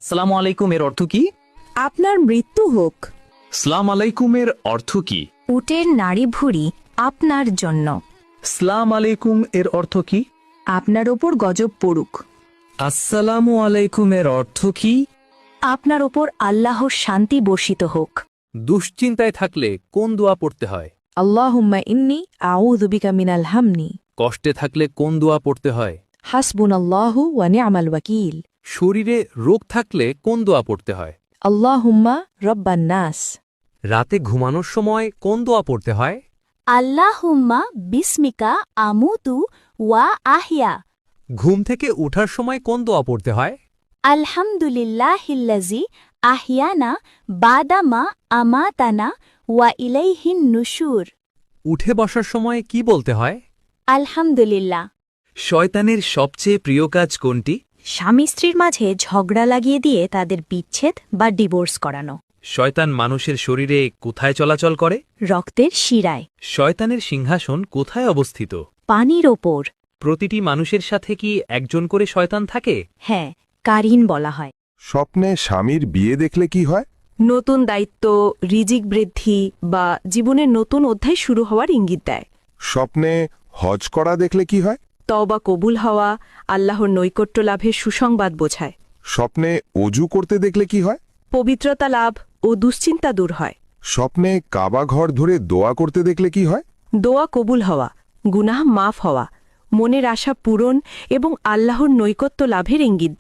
সালামু আলাইকুম এর অর্থ কি? আপনার মৃত্যু হোক। সালাম আলাইকুমের অর্থ কি? উটের নাড়ি ভুঁড়ি আপনার জন্য। সালাম আলাইকুম এর অর্থ কি? আপনার ওপর গজব পড়ুক। আসসালামু আলাইকুম এর অর্থ কি? আপনার ওপর আল্লাহর শান্তি বর্ষিত হোক। দুশ্চিন্তায় থাকলে কোন দোয়া পড়তে হয়? আল্লাহুম্মা ইন্নী আউযু বিকা মিনাল হামনি। কষ্টে থাকলে কোন দোয়া পড়তে হয়? হাসবুনাল্লাহু ওয়া নি'মাল ওয়াকিল। শরীরে রোগ থাকলে কোন দোয়া পড়তে হয়? আল্লাহুম্মা রব্বান নাস। রাতে ঘুমানোর সময় কোন দোয়া পড়তে হয়? আল্লাহুম্মা বিসমিকা আমুতু ওয়া আহিয়া। ঘুম থেকে ওঠার সময় কোন দোয়া পড়তে হয়? আলহামদুলিল্লাহিল্লাজি আহিয়ানা বাদামা আমাতানা ওয়া ইলাইহিন নুশুর। উঠে বসার সময় কি বলতে হয়? আলহামদুলিল্লাহ। শয়তানের সবচেয়ে প্রিয় কাজ কোনটি? স্বামী স্ত্রীর মাঝে ঝগড়া লাগিয়ে দিয়ে তাদের বিচ্ছেদ বা ডিভোর্স করানো। শয়তান মানুষের শরীরে কোথায় চলাচল করে? রক্তের শিরায়। শয়তানের সিংহাসন কোথায় অবস্থিত? পানির ওপর। প্রতিটি মানুষের সাথে কি একজন করে শয়তান থাকে? হ্যাঁ, কারিন বলা হয়। স্বপ্নে স্বামীর বিয়ে দেখলে কি হয়? নতুন দায়িত্ব, রিজিক বৃদ্ধি বা জীবনের নতুন অধ্যায় শুরু হওয়ার ইঙ্গিত দেয়। স্বপ্নে হজ করা দেখলে কি হয়? তওবা কবুল হওয়া, আল্লাহর নৈকট্য লাভের সুসংবাদ বোঝায়। স্বপ্নে অজু করতে দেখলে কি হয়? পবিত্রতা লাভ ও দুশ্চিন্তা দূর হয়। স্বপ্নে কাবা ঘর ধরে দোয়া করতে দেখলে কি হয়? দোয়া কবুল হওয়া, গুনাহ মাফ হওয়া, মনের আশা পূরণ এবং আল্লাহর নৈকট্য লাভের ইঙ্গিত